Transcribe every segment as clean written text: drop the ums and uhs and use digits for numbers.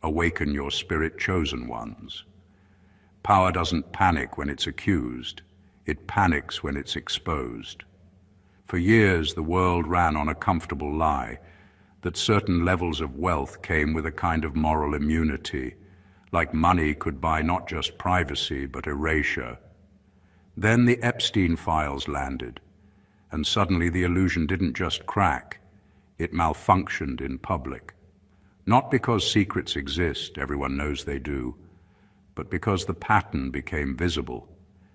Awaken your spirit-chosen ones. Power doesn't panic when it's accused. It panics when it's exposed. For years, the world ran on a comfortable lie that certain levels of wealth came with a kind of moral immunity, like money could buy not just privacy but erasure. Then the Epstein files landed, and suddenly the illusion didn't just crack, it malfunctioned in public. Not because secrets exist, everyone knows they do, but because the pattern became visible,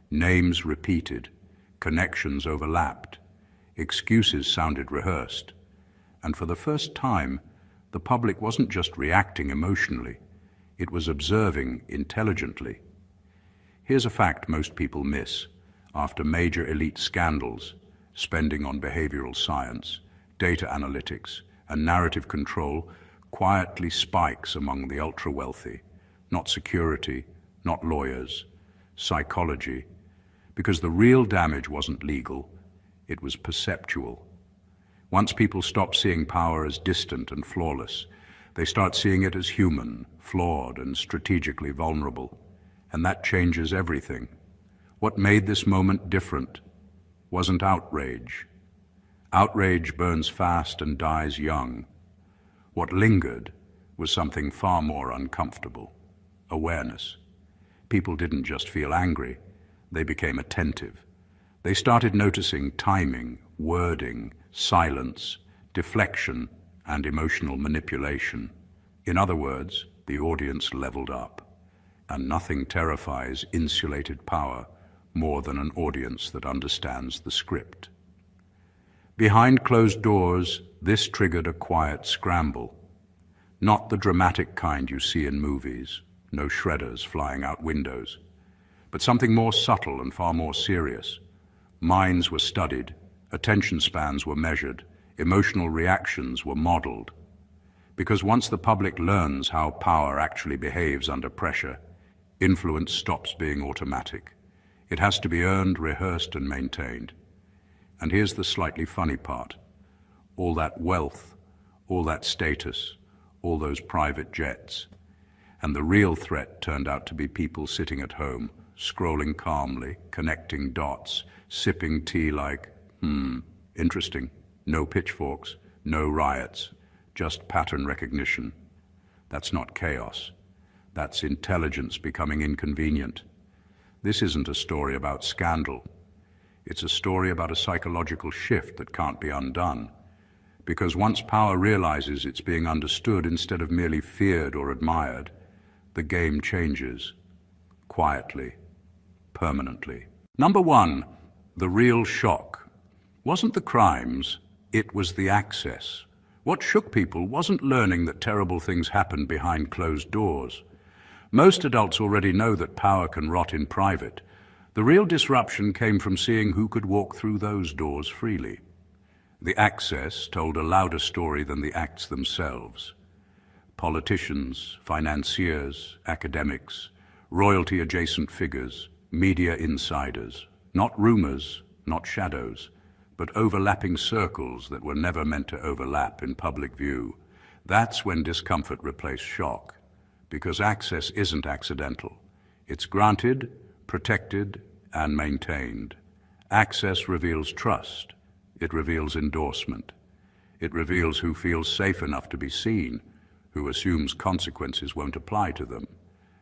names repeated, connections overlapped, excuses sounded rehearsed, and for the first time, the public wasn't just reacting emotionally, it was observing intelligently. Here's a fact most people miss. After major elite scandals, spending on behavioral science, data analytics, and narrative control quietly spikes among the ultra-wealthy. Not security, not lawyers, psychology, because the real damage wasn't legal, it was perceptual. Once people stop seeing power as distant and flawless, they start seeing it as human, flawed, and strategically vulnerable. And that changes everything. What made this moment different wasn't outrage. Outrage burns fast and dies young. What lingered was something far more uncomfortable: awareness. People didn't just feel angry, they became attentive. They started noticing timing, wording, silence, deflection, and emotional manipulation. In other words, the audience leveled up. And nothing terrifies insulated power more than an audience that understands the script. Behind closed doors, this triggered a quiet scramble. Not the dramatic kind you see in movies, no shredders flying out windows, but something more subtle and far more serious. Minds were studied, attention spans were measured, emotional reactions were modeled. Because once the public learns how power actually behaves under pressure, influence stops being automatic. It has to be earned, rehearsed, and maintained. And here's the slightly funny part. All that wealth, all that status, all those private jets. And the real threat turned out to be people sitting at home, scrolling calmly, connecting dots, sipping tea like, interesting. No pitchforks, no riots, just pattern recognition. That's not chaos. That's intelligence becoming inconvenient. This isn't a story about scandal. It's a story about a psychological shift that can't be undone. Because once power realizes it's being understood instead of merely feared or admired, the game changes. Quietly. Permanently. Number one, the real shock. Wasn't the crimes, it was the access. What shook people wasn't learning that terrible things happened behind closed doors. Most adults already know that power can rot in private. The real disruption came from seeing who could walk through those doors freely. The access told a louder story than the acts themselves. Politicians, financiers, academics, royalty-adjacent figures, media insiders, not rumors, not shadows, but overlapping circles that were never meant to overlap in public view. That's when discomfort replaced shock, because access isn't accidental. It's granted, protected, and maintained. Access reveals trust. It reveals endorsement. It reveals who feels safe enough to be seen, who assumes consequences won't apply to them,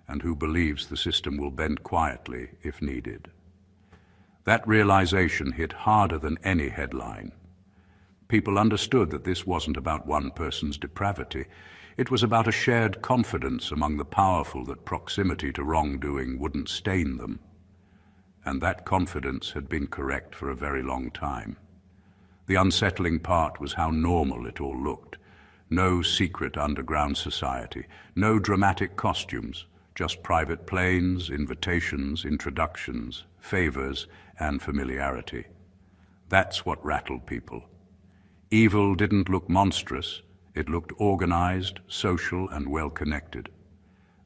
and who believes the system will bend quietly if needed. That realization hit harder than any headline. People understood that this wasn't about one person's depravity. It was about a shared confidence among the powerful that proximity to wrongdoing wouldn't stain them. And that confidence had been correct for a very long time. The unsettling part was how normal it all looked. No secret underground society, no dramatic costumes, just private planes, invitations, introductions, favors, and familiarity. That's what rattled people. Evil didn't look monstrous. It looked organized, social, and well-connected.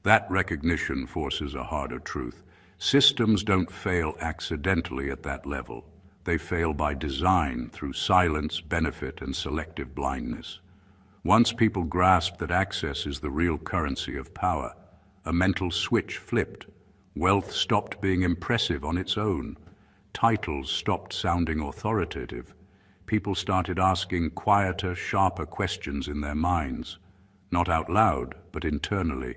That recognition forces a harder truth. Systems don't fail accidentally at that level. They fail by design through silence, benefit, and selective blindness. Once people grasped that access is the real currency of power, a mental switch flipped. Wealth stopped being impressive on its own. Titles stopped sounding authoritative. People started asking quieter, sharper questions in their minds, not out loud, but internally.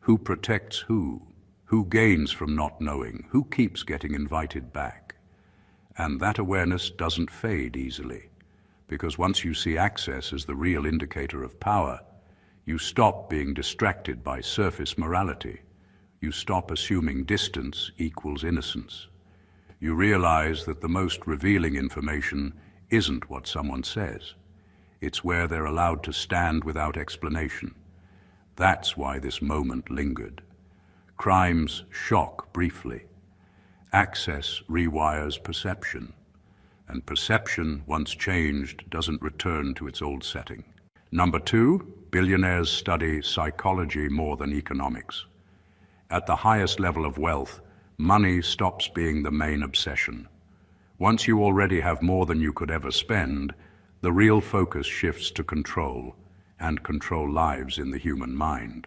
Who protects who? Who gains from not knowing? Who keeps getting invited back? And that awareness doesn't fade easily, because once you see access as the real indicator of power, you stop being distracted by surface morality. You stop assuming distance equals innocence. You realize that the most revealing information isn't what someone says. It's where they're allowed to stand without explanation. That's why this moment lingered. Crimes shock briefly. Access rewires perception. And perception, once changed, doesn't return to its old setting. Number 2, billionaires study psychology more than economics. At the highest level of wealth, money stops being the main obsession. Once you already have more than you could ever spend, the real focus shifts to control, and control lives in the human mind.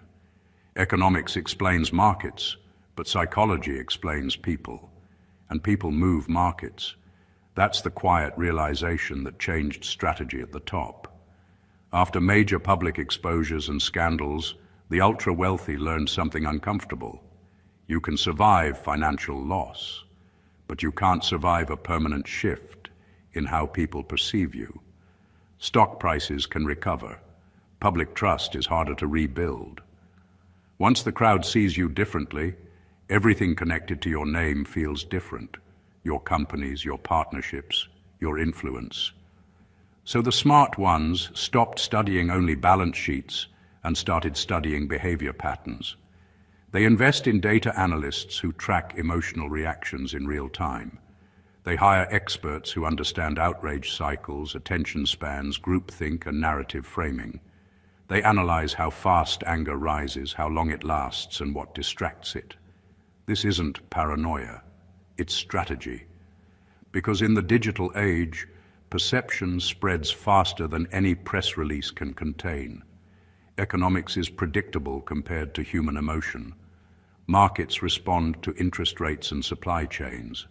Economics explains markets, but psychology explains people, and people move markets. That's the quiet realization that changed strategy at the top. After major public exposures and scandals, the ultra-wealthy learned something uncomfortable. You can survive financial loss, but you can't survive a permanent shift in how people perceive you. Stock prices can recover. Public trust is harder to rebuild. Once the crowd sees you differently, everything connected to your name feels different. Your companies, your partnerships, your influence. So the smart ones stopped studying only balance sheets and started studying behavior patterns. They invest in data analysts who track emotional reactions in real time. They hire experts who understand outrage cycles, attention spans, groupthink, and narrative framing. They analyze how fast anger rises, how long it lasts, and what distracts it. This isn't paranoia, it's strategy. Because in the digital age, perception spreads faster than any press release can contain. Economics is predictable compared to human emotion. Markets respond to interest rates and supply chains.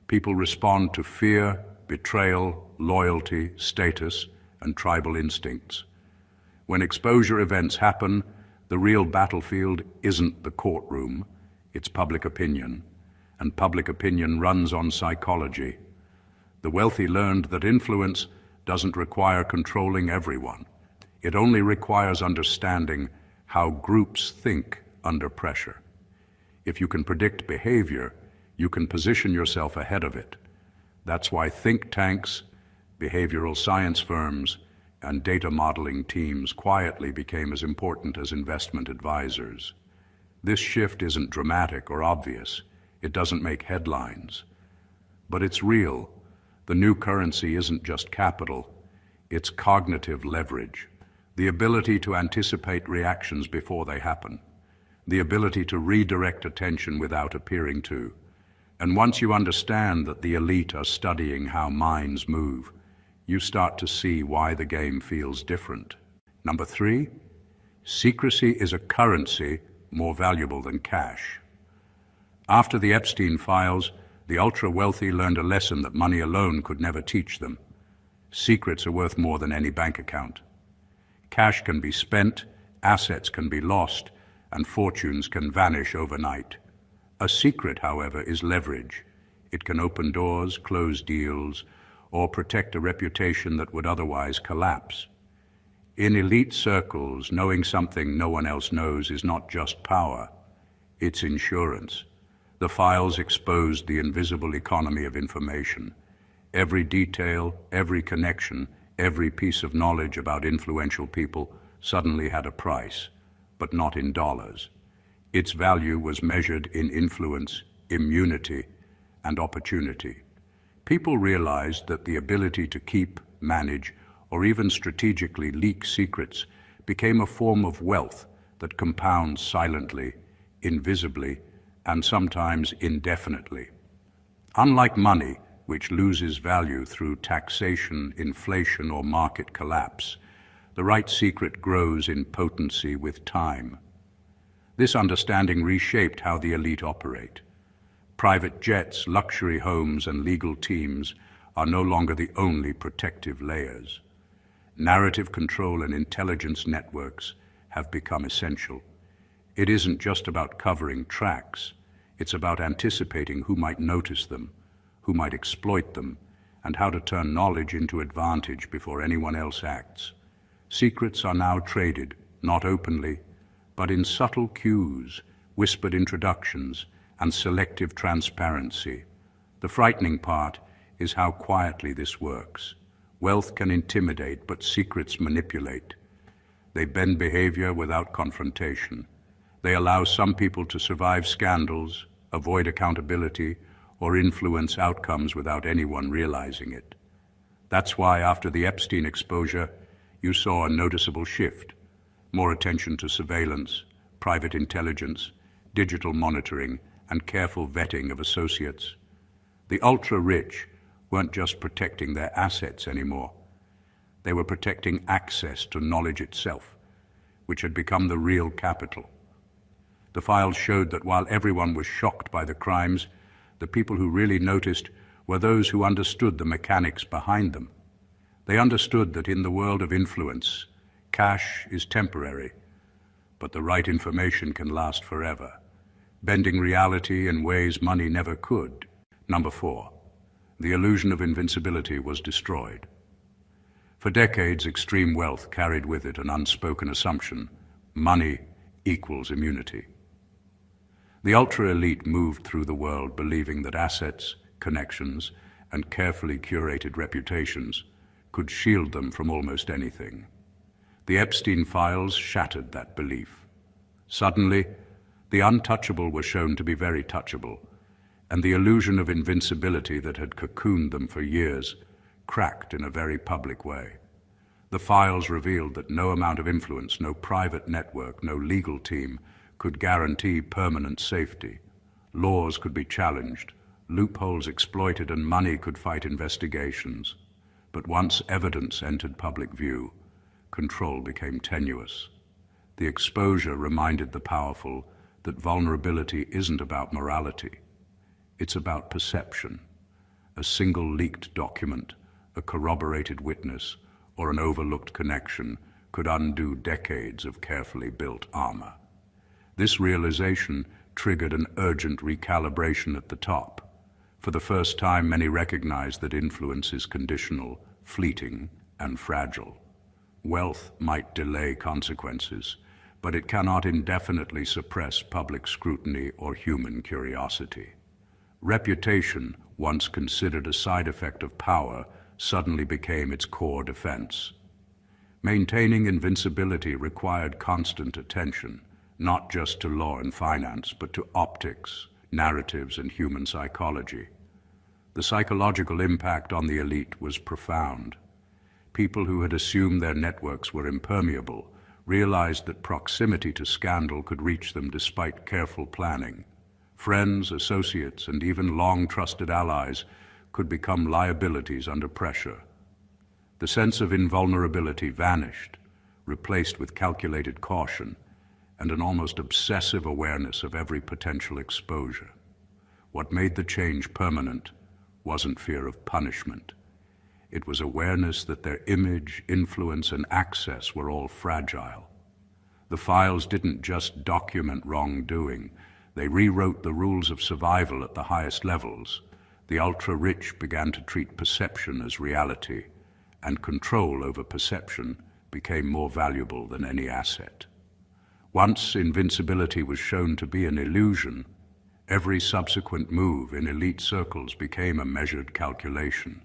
People respond to fear, betrayal, loyalty, status, and tribal instincts. When exposure events happen, the real battlefield isn't the courtroom, it's public opinion, and public opinion runs on psychology. The wealthy learned that influence doesn't require controlling everyone. It only requires understanding how groups think under pressure. If you can predict behavior, you can position yourself ahead of it. That's why think tanks, behavioral science firms, and data modeling teams quietly became as important as investment advisors. This shift isn't dramatic or obvious. It doesn't make headlines. But it's real. The new currency isn't just capital. It's cognitive leverage. The ability to anticipate reactions before they happen. The ability to redirect attention without appearing to. And once you understand that the elite are studying how minds move, you start to see why the game feels different. Number 3, secrecy is a currency more valuable than cash. After the Epstein files, the ultra-wealthy learned a lesson that money alone could never teach them. Secrets are worth more than any bank account. Cash can be spent, assets can be lost, and fortunes can vanish overnight. A secret, however, is leverage. It can open doors, close deals, or protect a reputation that would otherwise collapse. In elite circles, knowing something no one else knows is not just power, it's insurance. The files exposed the invisible economy of information. Every detail, every connection, every piece of knowledge about influential people suddenly had a price, but not in dollars. Its value was measured in influence, immunity, and opportunity. People realized that the ability to keep, manage, or even strategically leak secrets became a form of wealth that compounds silently, invisibly, and sometimes indefinitely. Unlike money, which loses value through taxation, inflation, or market collapse, The right secret grows in potency with time. This understanding reshaped how the elite operate. Private jets, luxury homes, and legal teams are no longer the only protective layers. Narrative control and intelligence networks have become essential. It isn't just about covering tracks. It's about anticipating who might notice them, who might exploit them, and how to turn knowledge into advantage before anyone else acts. Secrets are now traded, not openly, but in subtle cues, whispered introductions, and selective transparency. The frightening part is how quietly this works. Wealth can intimidate, but secrets manipulate. They bend behavior without confrontation. They allow some people to survive scandals, avoid accountability, or influence outcomes without anyone realizing it. That's why after the Epstein exposure, you saw a noticeable shift. More attention to surveillance, private intelligence, digital monitoring, and careful vetting of associates. The ultra-rich weren't just protecting their assets anymore. They were protecting access to knowledge itself, which had become the real capital. The files showed that while everyone was shocked by the crimes, the people who really noticed were those who understood the mechanics behind them. They understood that in the world of influence, cash is temporary, but the right information can last forever, bending reality in ways money never could. Number 4. The illusion of invincibility was destroyed. For decades, extreme wealth carried with it an unspoken assumption: money equals immunity. The ultra-elite moved through the world believing that assets, connections, and carefully curated reputations could shield them from almost anything. The Epstein files shattered that belief. Suddenly, the untouchable were shown to be very touchable, and the illusion of invincibility that had cocooned them for years cracked in a very public way. The files revealed that no amount of influence, no private network, no legal team could guarantee permanent safety. Laws could be challenged, loopholes exploited, and money could fight investigations. But once evidence entered public view, control became tenuous. The exposure reminded the powerful that vulnerability isn't about morality. It's about perception. A single leaked document, a corroborated witness, or an overlooked connection could undo decades of carefully built armor. This realization triggered an urgent recalibration at the top. For the first time, many recognized that influence is conditional, fleeting, and fragile. Wealth might delay consequences, but it cannot indefinitely suppress public scrutiny or human curiosity. Reputation, once considered a side effect of power, suddenly became its core defense. Maintaining invincibility required constant attention, not just to law and finance, but to optics, narratives, and human psychology. The psychological impact on the elite was profound. People who had assumed their networks were impermeable realized that proximity to scandal could reach them despite careful planning. Friends, associates, and even long-trusted allies could become liabilities under pressure. The sense of invulnerability vanished, replaced with calculated caution and an almost obsessive awareness of every potential exposure. What made the change permanent wasn't fear of punishment. It was awareness that their image, influence, and access were all fragile. The files didn't just document wrongdoing. They rewrote the rules of survival at the highest levels. The ultra-rich began to treat perception as reality, and control over perception became more valuable than any asset. Once invincibility was shown to be an illusion, every subsequent move in elite circles became a measured calculation,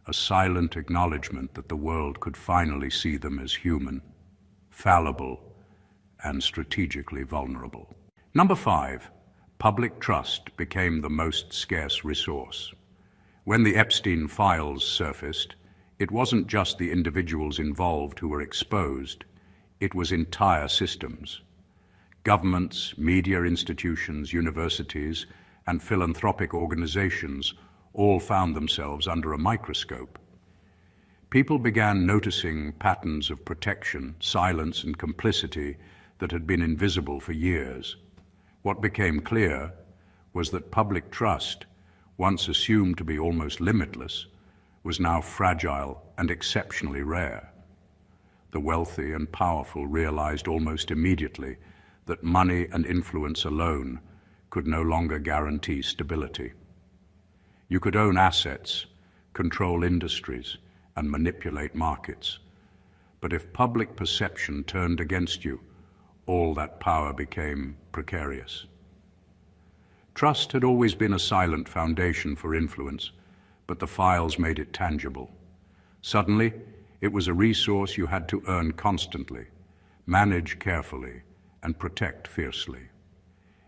a silent acknowledgement that the world could finally see them as human, fallible, and strategically vulnerable. Number 5, public trust became the most scarce resource. When the Epstein files surfaced, it wasn't just the individuals involved who were exposed, it was entire systems. Governments, media institutions, universities, and philanthropic organizations all found themselves under a microscope. People began noticing patterns of protection, silence, and complicity that had been invisible for years. What became clear was that public trust, once assumed to be almost limitless, was now fragile and exceptionally rare. The wealthy and powerful realized almost immediately that money and influence alone could no longer guarantee stability. You could own assets, control industries, and manipulate markets. But if public perception turned against you, all that power became precarious. Trust had always been a silent foundation for influence, but the files made it tangible. Suddenly, it was a resource you had to earn constantly, manage carefully, and protect fiercely.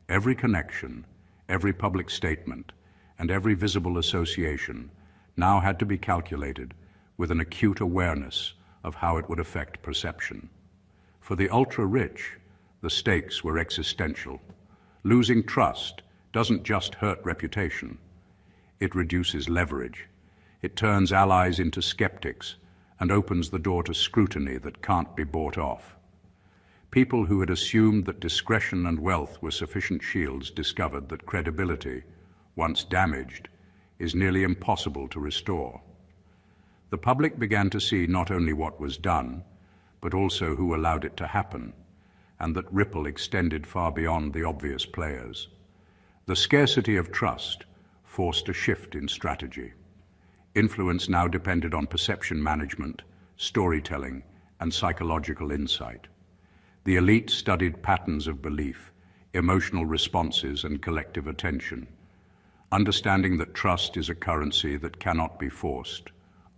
Every connection, every public statement, and every visible association now had to be calculated with an acute awareness of how it would affect perception. For the ultra-rich, the stakes were existential. Losing trust doesn't just hurt reputation. It reduces leverage. It turns allies into skeptics and opens the door to scrutiny that can't be bought off. People who had assumed that discretion and wealth were sufficient shields discovered that credibility, once damaged, is nearly impossible to restore. The public began to see not only what was done, but also who allowed it to happen, and that ripple extended far beyond the obvious players. The scarcity of trust forced a shift in strategy. Influence now depended on perception management, storytelling, and psychological insight. The elite studied patterns of belief, emotional responses, and collective attention, understanding that trust is a currency that cannot be forced,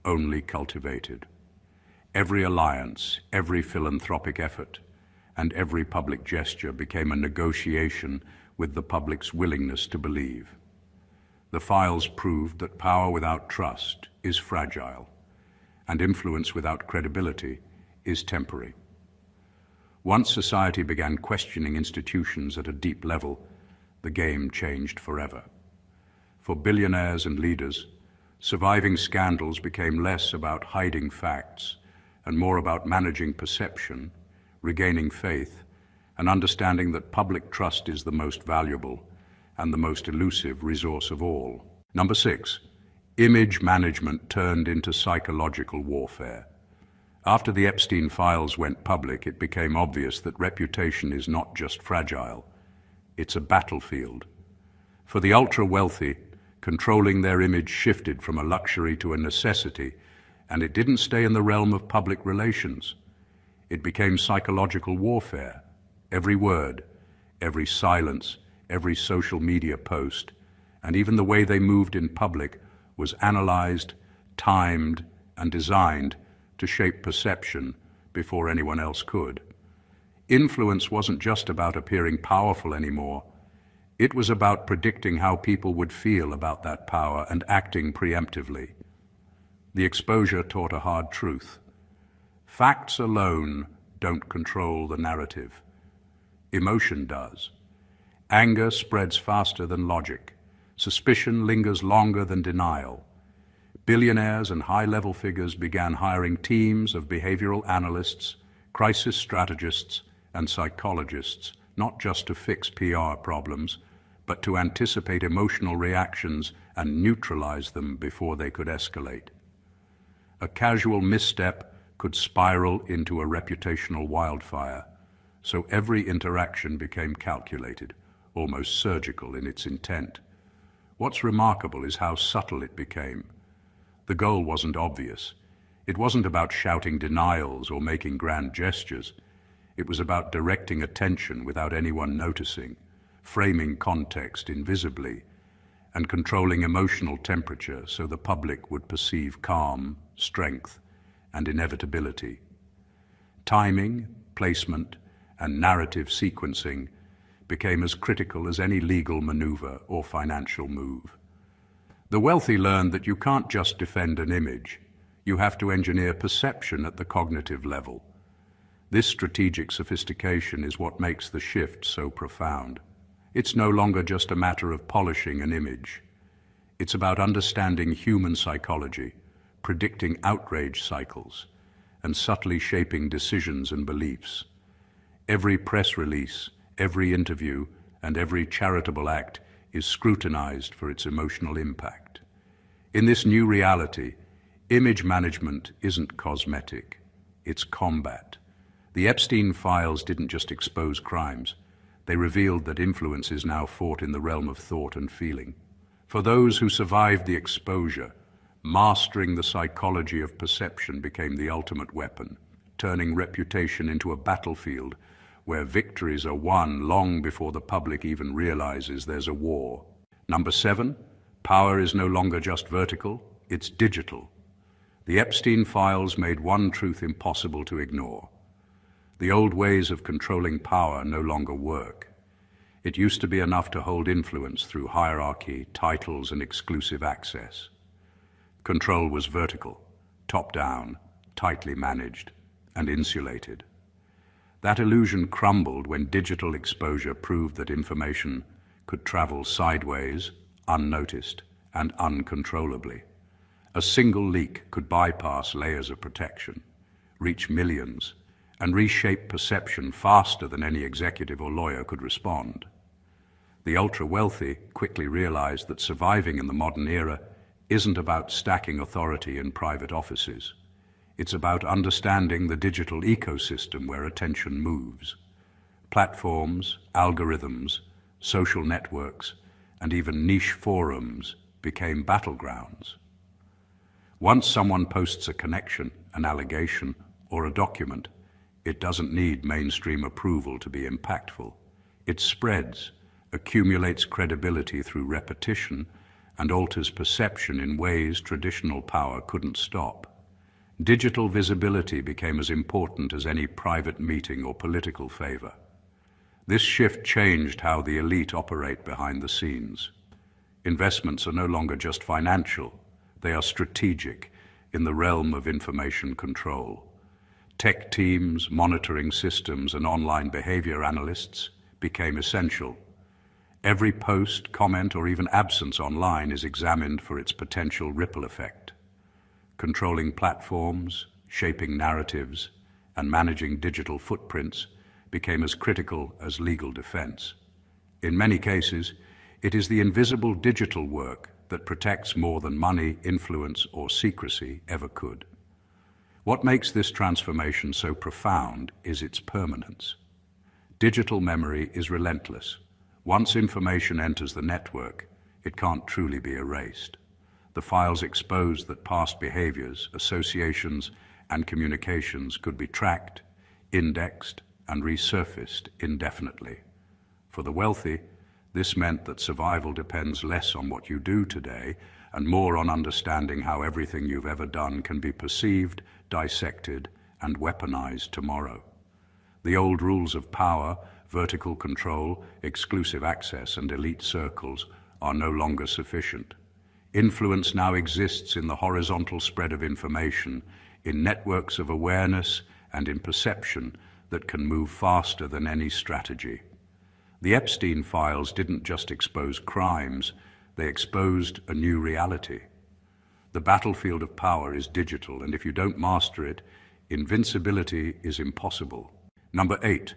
only cultivated. Every alliance, every philanthropic effort, and every public gesture became a negotiation with the public's willingness to believe. The files proved that power without trust is fragile, and influence without credibility is temporary. Once society began questioning institutions at a deep level, the game changed forever. For billionaires and leaders, surviving scandals became less about hiding facts and more about managing perception, regaining faith, and understanding that public trust is the most valuable and the most elusive resource of all. Number 6, image management turned into psychological warfare. After the Epstein files went public, it became obvious that reputation is not just fragile, it's a battlefield. For the ultra-wealthy, controlling their image shifted from a luxury to a necessity, and it didn't stay in the realm of public relations. It became psychological warfare. Every word, every silence, every social media post, and even the way they moved in public was analyzed, timed, and designed to shape perception before anyone else could. Influence wasn't just about appearing powerful anymore. It was about predicting how people would feel about that power and acting preemptively. The exposure taught a hard truth. Facts alone don't control the narrative. Emotion does. Anger spreads faster than logic. Suspicion lingers longer than denial. Billionaires and high-level figures began hiring teams of behavioral analysts, crisis strategists, and psychologists, not just to fix PR problems, but to anticipate emotional reactions and neutralize them before they could escalate. A casual misstep could spiral into a reputational wildfire, so every interaction became calculated, almost surgical in its intent. What's remarkable is how subtle it became. The goal wasn't obvious. It wasn't about shouting denials or making grand gestures. It was about directing attention without anyone noticing, framing context invisibly, and controlling emotional temperature so the public would perceive calm, strength, and inevitability. Timing, placement, and narrative sequencing became as critical as any legal maneuver or financial move. The wealthy learned that you can't just defend an image. You have to engineer perception at the cognitive level. This strategic sophistication is what makes the shift so profound. It's no longer just a matter of polishing an image. It's about understanding human psychology, predicting outrage cycles, and subtly shaping decisions and beliefs. Every press release, every interview, and every charitable act is scrutinized for its emotional impact. In this new reality, image management isn't cosmetic, it's combat. The Epstein files didn't just expose crimes, they revealed that influence is now fought in the realm of thought and feeling. For those who survived the exposure, mastering the psychology of perception became the ultimate weapon, turning reputation into a battlefield where victories are won long before the public even realizes there's a war. Number 7, power is no longer just vertical, it's digital. The Epstein files made one truth impossible to ignore. The old ways of controlling power no longer work. It used to be enough to hold influence through hierarchy, titles, and exclusive access. Control was vertical, top-down, tightly managed, and insulated. That illusion crumbled when digital exposure proved that information could travel sideways, unnoticed, and uncontrollably. A single leak could bypass layers of protection, reach millions, and reshape perception faster than any executive or lawyer could respond. The ultra-wealthy quickly realized that surviving in the modern era isn't about stacking authority in private offices. It's about understanding the digital ecosystem where attention moves. Platforms, algorithms, social networks, and even niche forums became battlegrounds. Once someone posts a connection, an allegation, or a document, it doesn't need mainstream approval to be impactful. It spreads, accumulates credibility through repetition, and alters perception in ways traditional power couldn't stop. Digital visibility became as important as any private meeting or political favor. This shift changed how the elite operate behind the scenes. Investments are no longer just financial, they are strategic in the realm of information control. Tech teams, monitoring systems, and online behavior analysts became essential. Every post, comment, or even absence online is examined for its potential ripple effect. Controlling platforms, shaping narratives, and managing digital footprints became as critical as legal defense. In many cases, it is the invisible digital work that protects more than money, influence, or secrecy ever could. What makes this transformation so profound is its permanence. Digital memory is relentless. Once information enters the network, it can't truly be erased. The files expose that past behaviors, associations, and communications could be tracked, indexed, and resurfaced indefinitely. For the wealthy, this meant that survival depends less on what you do today and more on understanding how everything you've ever done can be perceived, dissected, and weaponized tomorrow. The old rules of power, vertical control, exclusive access, and elite circles are no longer sufficient. Influence now exists in the horizontal spread of information, in networks of awareness, and in perception that can move faster than any strategy. The Epstein files didn't just expose crimes, they exposed a new reality. The battlefield of power is digital, and if you don't master it, invincibility is impossible. Number 8,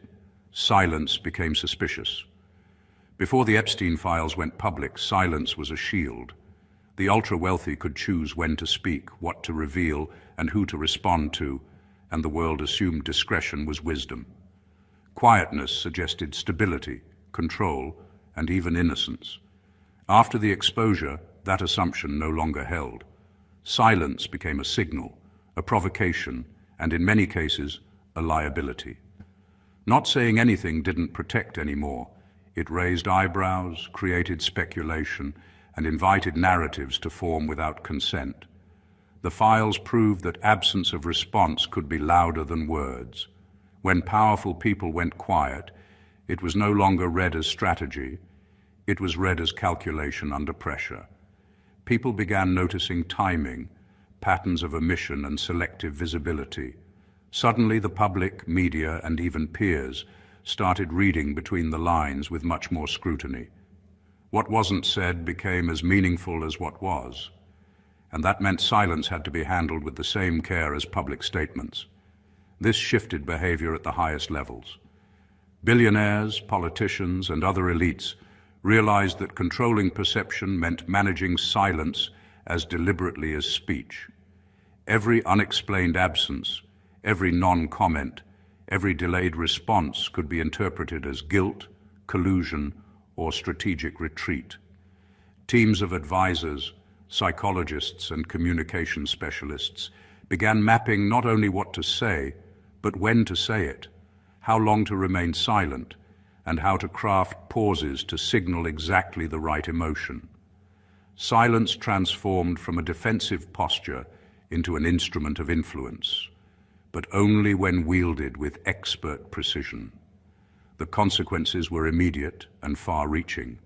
silence became suspicious. Before the Epstein files went public, silence was a shield. The ultra-wealthy could choose when to speak, what to reveal, and who to respond to, and the world assumed discretion was wisdom. Quietness suggested stability, control, and even innocence. After the exposure, that assumption no longer held. Silence became a signal, a provocation, and in many cases, a liability. Not saying anything didn't protect anymore. It raised eyebrows, created speculation, and invited narratives to form without consent. The files proved that absence of response could be louder than words. When powerful people went quiet, it was no longer read as strategy, it was read as calculation under pressure. People began noticing timing, patterns of omission, and selective visibility. Suddenly, the public, media, and even peers started reading between the lines with much more scrutiny. What wasn't said became as meaningful as what was. and that meant silence had to be handled with the same care as public statements. This shifted behavior at the highest levels. Billionaires, politicians, and other elites realized that controlling perception meant managing silence as deliberately as speech. Every unexplained absence, every non-comment, every delayed response could be interpreted as guilt, collusion, or strategic retreat. Teams of advisors, psychologists, and communication specialists began mapping not only what to say, but when to say it, how long to remain silent, and how to craft pauses to signal exactly the right emotion. Silence transformed from a defensive posture into an instrument of influence, but only when wielded with expert precision. The consequences were immediate and far-reaching.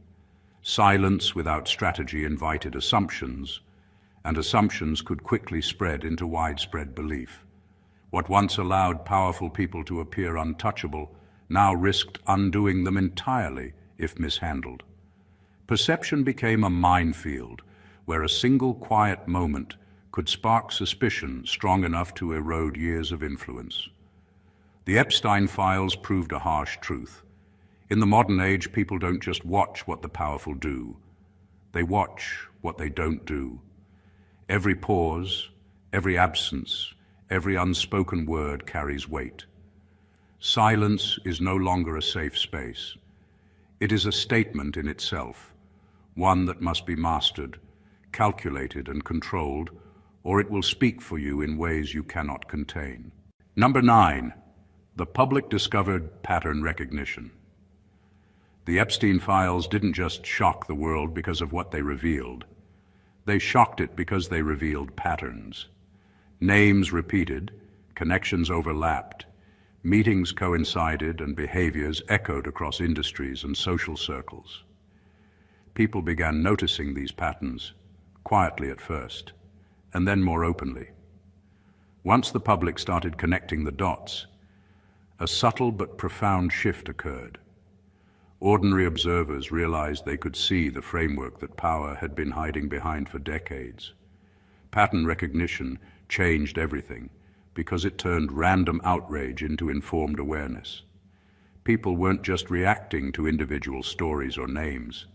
Silence without strategy invited assumptions, and assumptions could quickly spread into widespread belief. What once allowed powerful people to appear untouchable now risked undoing them entirely if mishandled. Perception became a minefield where a single quiet moment could spark suspicion strong enough to erode years of influence. The Epstein files proved a harsh truth. In the modern age, people don't just watch what the powerful do. They watch what they don't do. Every pause, every absence, every unspoken word carries weight. Silence is no longer a safe space. It is a statement in itself, one that must be mastered, calculated, and controlled, or it will speak for you in ways you cannot contain. Number 9, the public discovered pattern recognition. The Epstein files didn't just shock the world because of what they revealed. They shocked it because they revealed patterns. Names repeated, connections overlapped, meetings coincided, and behaviors echoed across industries and social circles. People began noticing these patterns, quietly at first, and then more openly. Once the public started connecting the dots, a subtle but profound shift occurred. Ordinary observers realized they could see the framework that power had been hiding behind for decades. Pattern recognition changed everything because it turned random outrage into informed awareness. People weren't just reacting to individual stories or names.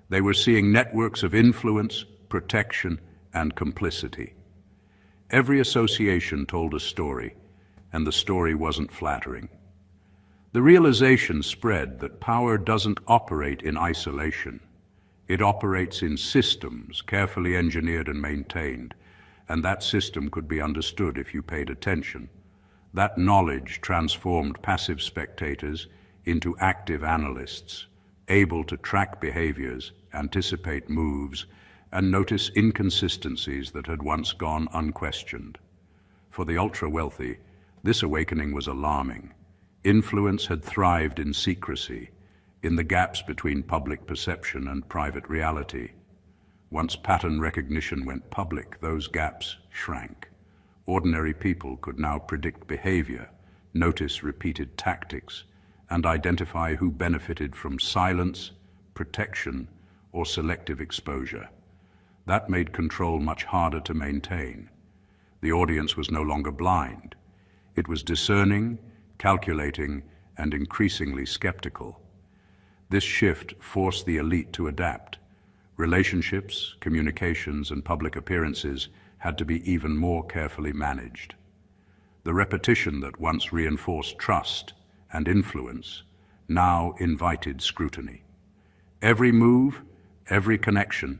They were seeing networks of influence, protection, and complicity. Every association told a story, and the story wasn't flattering. The realization spread that power doesn't operate in isolation. It operates in systems, carefully engineered and maintained, and that system could be understood if you paid attention. That knowledge transformed passive spectators into active analysts, able to track behaviors, anticipate moves, and notice inconsistencies that had once gone unquestioned. For the ultra-wealthy, this awakening was alarming. Influence had thrived in secrecy, in the gaps between public perception and private reality. Once pattern recognition went public, those gaps shrank. Ordinary people could now predict behavior, notice repeated tactics, and identify who benefited from silence, protection, or selective exposure. That made control much harder to maintain. The audience was no longer blind. It was discerning, calculating, and increasingly skeptical. This shift forced the elite to adapt. Relationships, communications, and public appearances had to be even more carefully managed. The repetition that once reinforced trust and influence now invited scrutiny. Every move, every connection,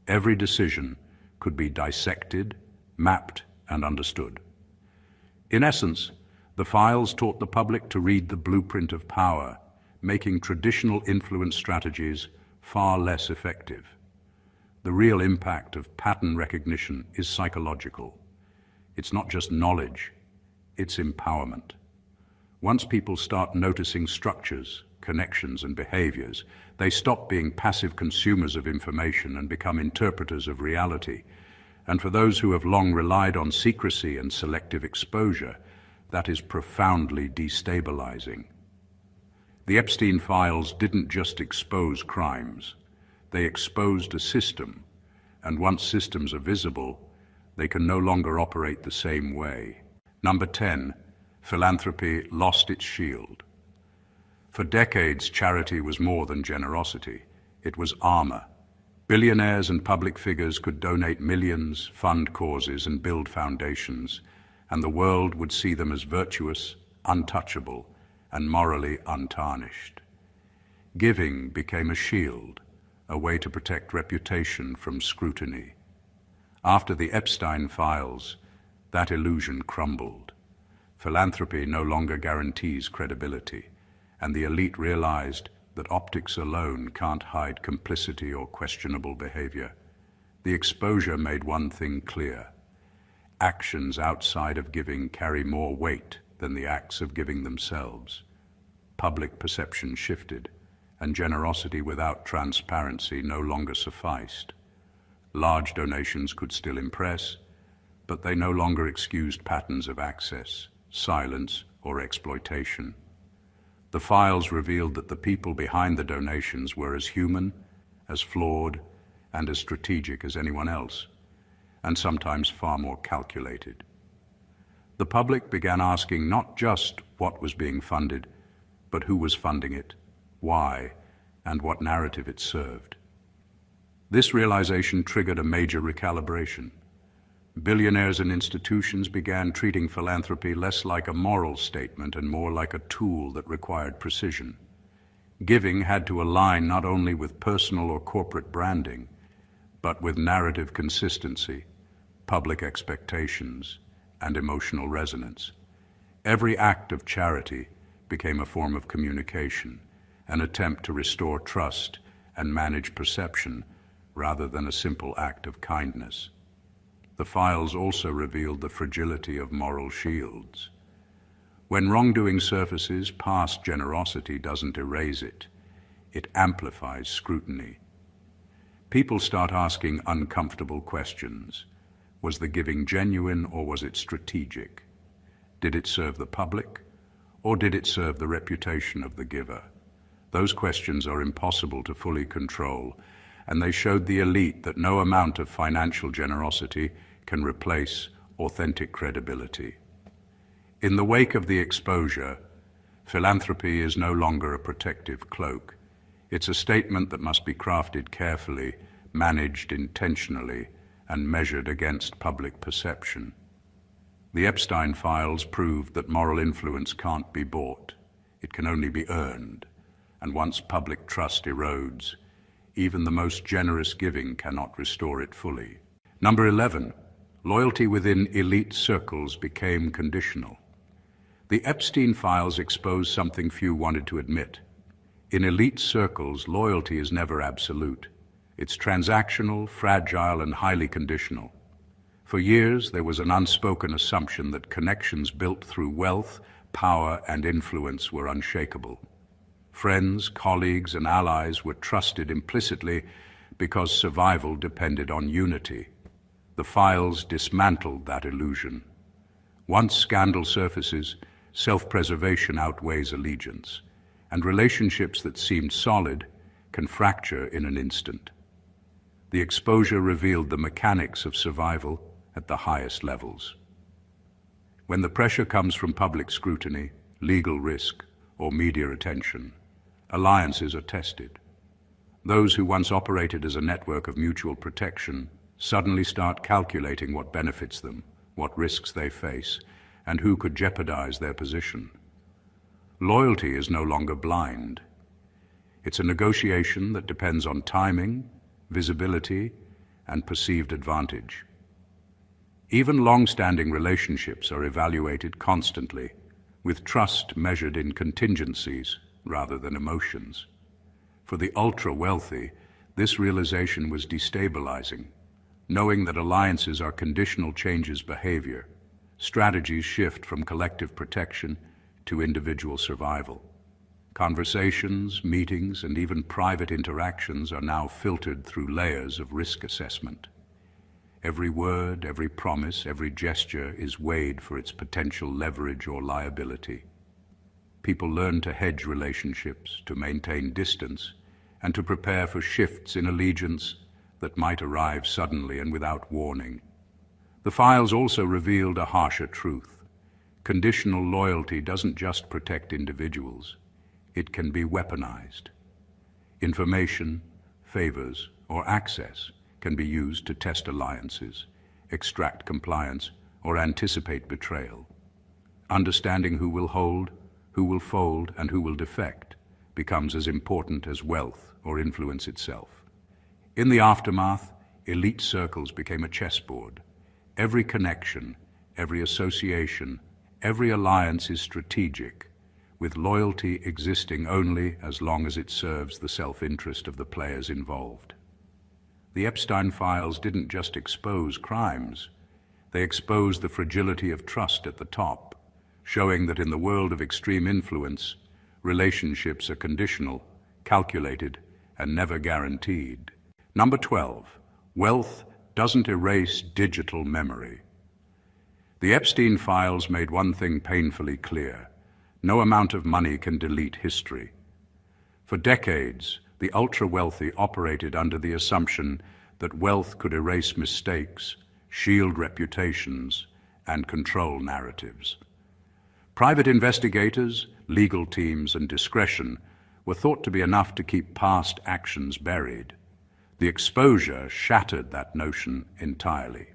every decision could be dissected, mapped, and understood. In essence, the files taught the public to read the blueprint of power, making traditional influence strategies far less effective. The real impact of pattern recognition is psychological. It's not just knowledge, it's empowerment. Once people start noticing structures, connections, and behaviors, they stop being passive consumers of information and become interpreters of reality. And for those who have long relied on secrecy and selective exposure, that is profoundly destabilizing. The Epstein files didn't just expose crimes. They exposed a and once systems are visible, they can no longer operate the same way. Number 10, philanthropy lost its shield. For decades, charity was more than generosity. It was armor. Billionaires and public figures could donate millions, fund causes, and build foundations, and the world would see them as virtuous, untouchable, and morally untarnished. Giving became a shield, a way to protect reputation from scrutiny. After the Epstein files, that illusion crumbled. Philanthropy no longer guarantees credibility, and the elite realized that optics alone can't hide complicity or questionable behavior. The exposure made one thing clear: actions outside of giving carry more weight than the acts of giving themselves. Public perception shifted, and generosity without transparency no longer sufficed. Large donations could still impress, but they no longer excused patterns of access, silence, or exploitation. The files revealed that the people behind the donations were as human, as flawed, and as strategic as anyone else, and sometimes far more calculated. The public began asking not just what was being funded, but who was funding it, why, and what narrative it served. This realization triggered a major recalibration. Billionaires and institutions began treating philanthropy less like a moral statement and more like a tool that required precision. Giving had to align not only with personal or corporate branding, but with narrative consistency, public expectations, and emotional resonance. Every act of charity became a form of communication, an attempt to restore trust and manage perception rather than a simple act of kindness. The files also revealed the fragility of moral shields. When wrongdoing surfaces, past generosity doesn't erase it. It amplifies scrutiny. People start asking uncomfortable questions. Was the giving genuine or was it strategic? Did it serve the public or did it serve the reputation of the giver? Those questions are impossible to fully control, and they showed the elite that no amount of financial generosity can replace authentic credibility. In the wake of the exposure, philanthropy is no longer a protective cloak. It's a statement that must be crafted carefully, managed intentionally, and measured against public perception. The Epstein files proved that moral influence can't be bought. It can only be earned. And once public trust erodes, even the most generous giving cannot restore it fully. Number 11, loyalty within elite circles became conditional. The Epstein files exposed something few wanted to admit. In elite circles, loyalty is never absolute. It's transactional, fragile, and highly conditional. For years, there was an unspoken assumption that connections built through wealth, power, and influence were unshakable. Friends, colleagues, and allies were trusted implicitly because survival depended on unity. The files dismantled that illusion. Once scandal surfaces, self-preservation outweighs allegiance, and relationships that seemed solid can fracture in an instant. The exposure revealed the mechanics of survival at the highest levels. When the pressure comes from public scrutiny, legal risk, or media attention, alliances are tested. Those who once operated as a network of mutual protection suddenly start calculating what benefits them, what risks they face, and who could jeopardize their position. Loyalty is no longer blind. It's a negotiation that depends on timing, visibility, and perceived advantage. Even long-standing relationships are evaluated constantly, with trust measured in contingencies rather than emotions. For the ultra-wealthy, this realization was destabilizing. Knowing that alliances are conditional changes behavior, strategies shift from collective protection to individual survival. Conversations, meetings, and even private interactions are now filtered through layers of risk assessment. Every word, every promise, every gesture is weighed for its potential leverage or liability. People learn to hedge relationships, to maintain distance, and to prepare for shifts in allegiance that might arrive suddenly and without warning. The files also revealed a harsher truth. Conditional loyalty doesn't just protect individuals. It can be weaponized. Information, favors, or access can be used to test alliances, extract compliance, or anticipate betrayal. Understanding who will hold, who will fold, and who will defect becomes as important as wealth or influence itself. In the aftermath, elite circles became a chessboard. Every connection, every association, every alliance is strategic, with loyalty existing only as long as it serves the self-interest of the players involved. The Epstein files didn't just expose crimes, they exposed the fragility of trust at the top, showing that in the world of extreme influence, relationships are conditional, calculated, and never guaranteed. Number 12, wealth doesn't erase digital memory. The Epstein files made one thing painfully clear: no amount of money can delete history. For decades, the ultra-wealthy operated under the assumption that wealth could erase mistakes, shield reputations, and control narratives. Private investigators, legal teams, and discretion were thought to be enough to keep past actions buried. The exposure shattered that notion entirely.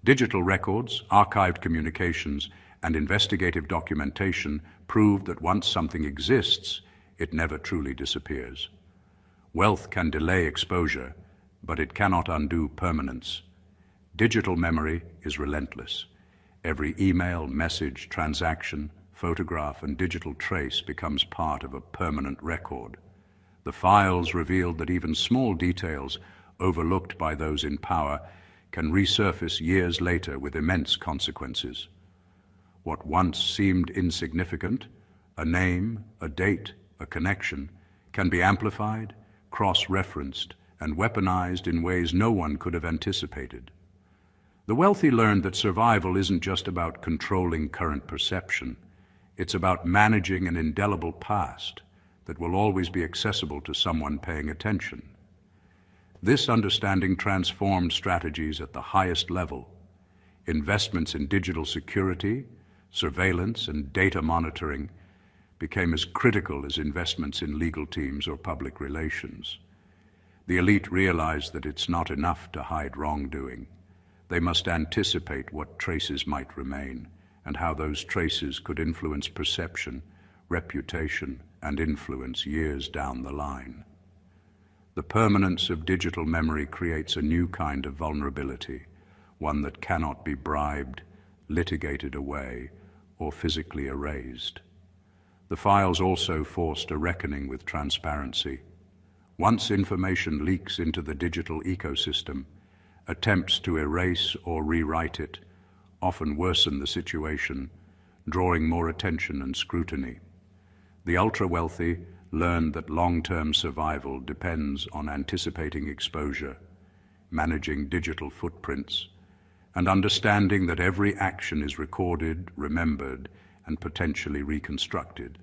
Digital records, archived communications, and investigative documentation proved that once something exists, it never truly disappears. Wealth can delay exposure, but it cannot undo permanence. Digital memory is relentless. Every email, message, transaction, photograph, and digital trace becomes part of a permanent record. The files revealed that even small details overlooked by those in power can resurface years later with immense consequences. What once seemed insignificant, a name, a date, a connection, can be amplified, cross-referenced, and weaponized in ways no one could have anticipated. The wealthy learned that survival isn't just about controlling current perception. It's about managing an indelible past that will always be accessible to someone paying attention. This understanding transformed strategies at the highest level. Investments in digital security, surveillance, and data monitoring became as critical as investments in legal teams or public relations. The elite realized that it's not enough to hide wrongdoing. They must anticipate what traces might remain and how those traces could influence perception, reputation, and influence years down the line. The permanence of digital memory creates a new kind of vulnerability, one that cannot be bribed, litigated away, or physically erased. The files also forced a reckoning with transparency. Once information leaks into the digital ecosystem, attempts to erase or rewrite it often worsen the situation, drawing more attention and scrutiny. The ultra-wealthy learned that long-term survival depends on anticipating exposure, managing digital footprints, and understanding that every action is recorded, remembered, and potentially reconstructed.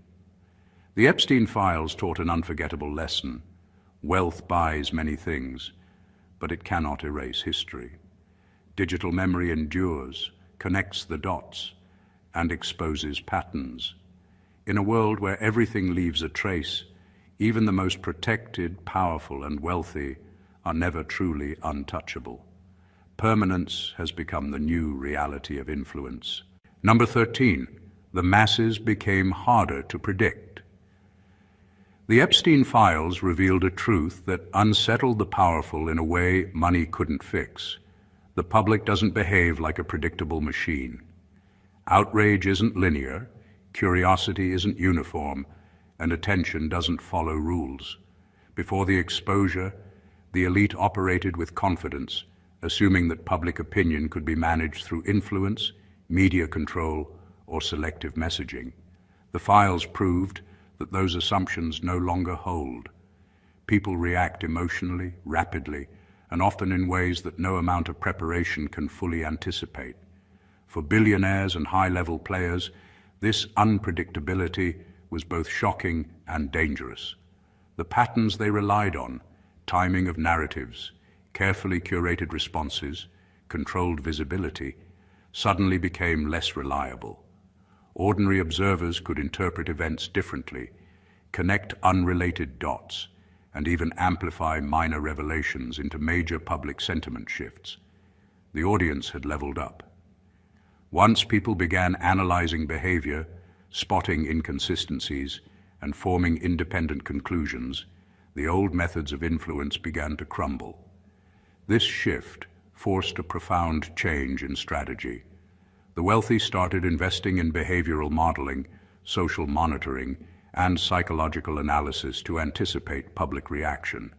The Epstein files taught an unforgettable lesson. Wealth buys many things, but it cannot erase history. Digital memory endures, connects the dots, and exposes patterns. In a world where everything leaves a trace, even the most protected, powerful, and wealthy are never truly untouchable. Permanence has become the new reality of influence. Number 13, the masses became harder to predict. The Epstein files revealed a truth that unsettled the powerful in a way money couldn't fix. The public doesn't behave like a predictable machine. Outrage isn't linear, curiosity isn't uniform, and attention doesn't follow rules. Before the exposure, the elite operated with confidence, assuming that public opinion could be managed through influence, media control, or selective messaging. The files proved that those assumptions no longer hold. People react emotionally, rapidly, and often in ways that no amount of preparation can fully anticipate. For billionaires and high-level players, this unpredictability was both shocking and dangerous. The patterns they relied on, timing of narratives, carefully curated responses, controlled visibility, suddenly became less reliable. Ordinary observers could interpret events differently, connect unrelated dots, and even amplify minor revelations into major public sentiment shifts. The audience had leveled up. Once people began analyzing behavior, spotting inconsistencies, and forming independent conclusions, the old methods of influence began to crumble. This shift forced a profound change in strategy. The wealthy started investing in behavioral modeling, social monitoring, and psychological analysis to anticipate public reaction.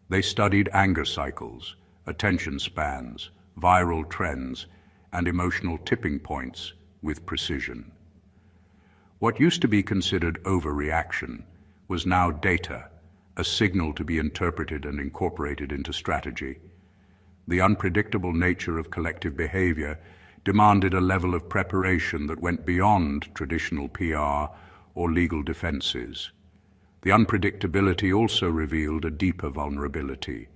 They studied anger cycles, attention spans, viral trends, and emotional tipping points with precision. What used to be considered overreaction was now data, a signal to be interpreted and incorporated into strategy. The unpredictable nature of collective behavior demanded a level of preparation that went beyond traditional PR or legal defenses. The unpredictability also revealed a deeper vulnerability.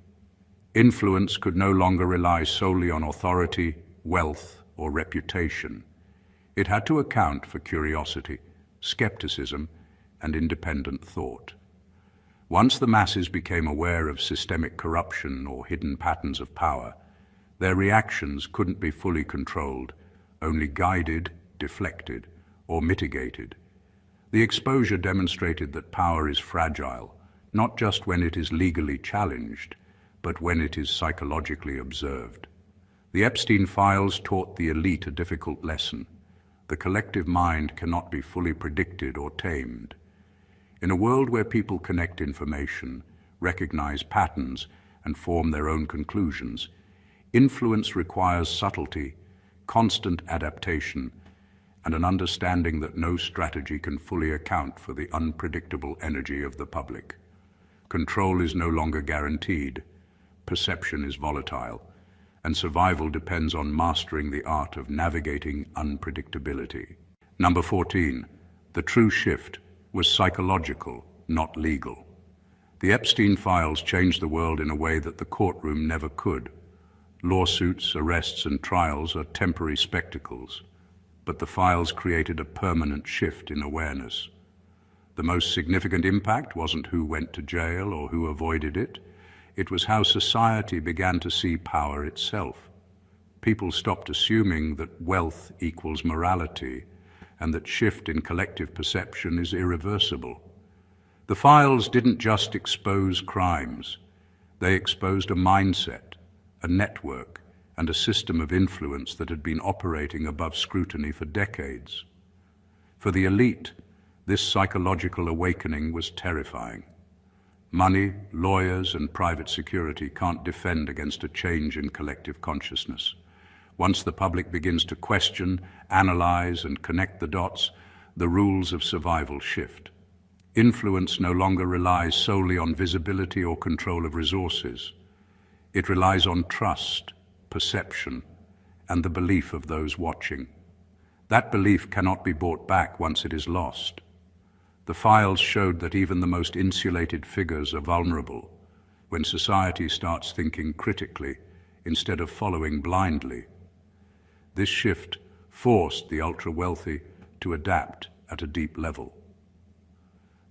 Influence could no longer rely solely on authority, wealth, or reputation. It had to account for curiosity, skepticism, and independent thought. Once the masses became aware of systemic corruption or hidden patterns of power, their reactions couldn't be fully controlled, only guided, deflected, or mitigated. The exposure demonstrated that power is fragile, not just when it is legally challenged, but when it is psychologically observed. The Epstein files taught the elite a difficult lesson. The collective mind cannot be fully predicted or tamed. In a world where people connect information, recognize patterns, and form their own conclusions, influence requires subtlety, constant adaptation, and an understanding that no strategy can fully account for the unpredictable energy of the public. Control is no longer guaranteed, perception is volatile, and survival depends on mastering the art of navigating unpredictability. Number 14, the true shift was psychological, not legal. The Epstein files changed the world in a way that the courtroom never could. Lawsuits, arrests, and trials are temporary spectacles, but the files created a permanent shift in awareness. The most significant impact wasn't who went to jail or who avoided it. It was how society began to see power itself. People stopped assuming that wealth equals morality and that shift in collective perception is irreversible. The files didn't just expose crimes. They exposed a mindset, a network, and a system of influence that had been operating above scrutiny for decades. For the elite, this psychological awakening was terrifying. Money, lawyers, and private security can't defend against a change in collective consciousness. Once the public begins to question, analyze, and connect the dots, the rules of survival shift. Influence no longer relies solely on visibility or control of resources. It relies on trust, perception, and the belief of those watching. That belief cannot be brought back once it is lost. The files showed that even the most insulated figures are vulnerable when society starts thinking critically instead of following blindly. This shift forced the ultra-wealthy to adapt at a deep level.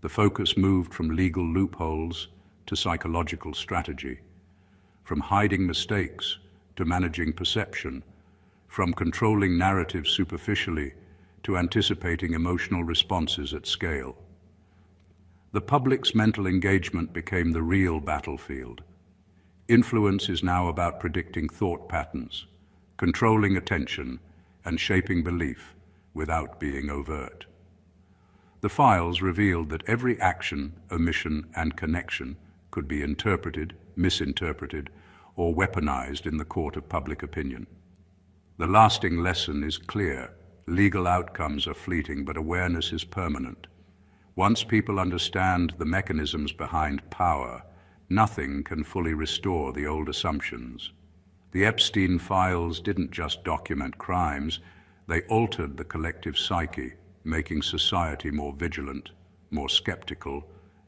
The focus moved from legal loopholes to psychological strategy, from hiding mistakes to managing perception, from controlling narratives superficially to anticipating emotional responses at scale. The public's mental engagement became the real battlefield. Influence is now about predicting thought patterns, controlling attention, and shaping belief without being overt. The files revealed that every action, omission, and connection could be interpreted, misinterpreted, or weaponized in the court of public opinion. The lasting lesson is clear. Legal outcomes are fleeting, but awareness is permanent. Once people understand the mechanisms behind power, nothing can fully restore the old assumptions. The Epstein files didn't just document crimes, they altered the collective psyche, making society more vigilant, more skeptical,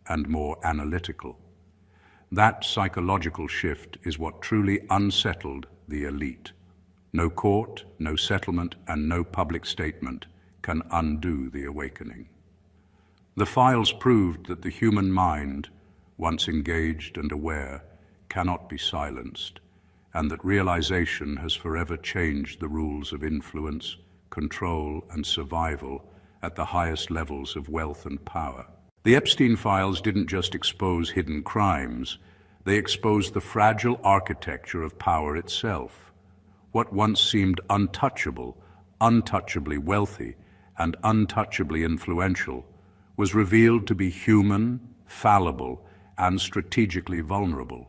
and more analytical. That psychological shift is what truly unsettled the elite. No court, no settlement, and no public statement can undo the awakening. The files proved that the human mind, once engaged and aware, cannot be silenced, and that realization has forever changed the rules of influence, control, and survival at the highest levels of wealth and power. The Epstein files didn't just expose hidden crimes, they exposed the fragile architecture of power itself. What once seemed untouchable, untouchably wealthy, and untouchably influential was revealed to be human, fallible, and strategically vulnerable.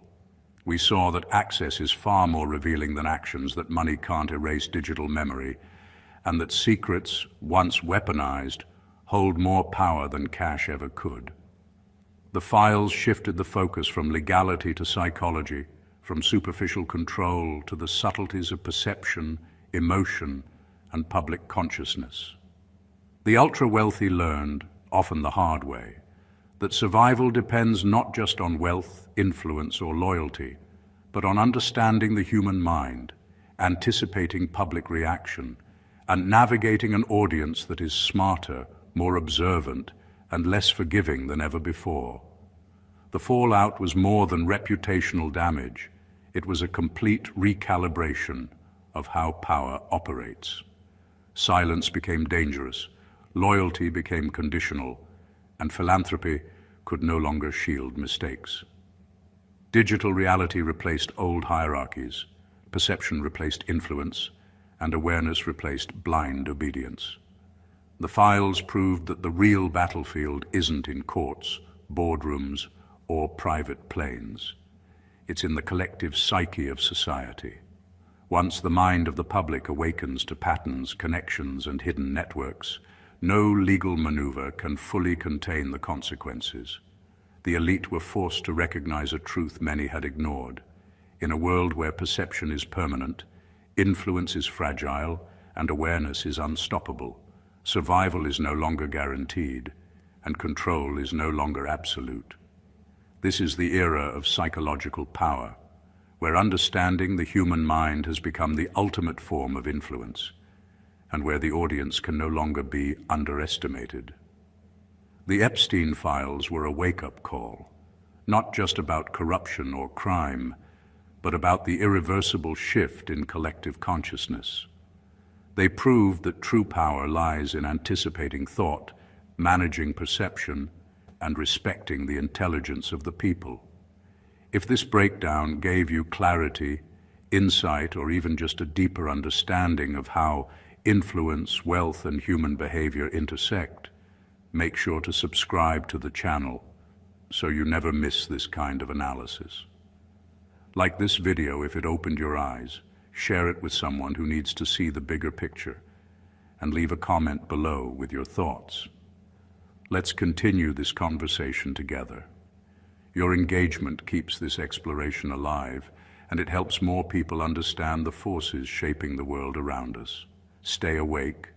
We saw that access is far more revealing than actions, that money can't erase digital memory, and that secrets, once weaponized, hold more power than cash ever could. The files shifted the focus from legality to psychology, from superficial control to the subtleties of perception, emotion, and public consciousness. The ultra-wealthy learned, often the hard way, that survival depends not just on wealth, influence, or loyalty, but on understanding the human mind, anticipating public reaction, and navigating an audience that is smarter, more observant, and less forgiving than ever before. The fallout was more than reputational damage. It was a complete recalibration of how power operates. Silence became dangerous, loyalty became conditional, and philanthropy could no longer shield mistakes. Digital reality replaced old hierarchies, perception replaced influence, and awareness replaced blind obedience. The files proved that the real battlefield isn't in courts, boardrooms, or private planes. It's in the collective psyche of society. Once the mind of the public awakens to patterns, connections, and hidden networks, no legal maneuver can fully contain the consequences. The elite were forced to recognize a truth many had ignored. In a world where perception is permanent, influence is fragile, and awareness is unstoppable, survival is no longer guaranteed, and control is no longer absolute. This is the era of psychological power, where understanding the human mind has become the ultimate form of influence, and where the audience can no longer be underestimated. The Epstein files were a wake-up call, not just about corruption or crime, but about the irreversible shift in collective consciousness. They proved that true power lies in anticipating thought, managing perception, and respecting the intelligence of the people. If this breakdown gave you clarity, insight, or even just a deeper understanding of how influence, wealth, and human behavior intersect, make sure to subscribe to the channel so you never miss this kind of analysis. Like this video, if it opened your eyes, share it with someone who needs to see the bigger picture, and leave a comment below with your thoughts. Let's continue this conversation together. Your engagement keeps this exploration alive, and it helps more people understand the forces shaping the world around us. Stay awake,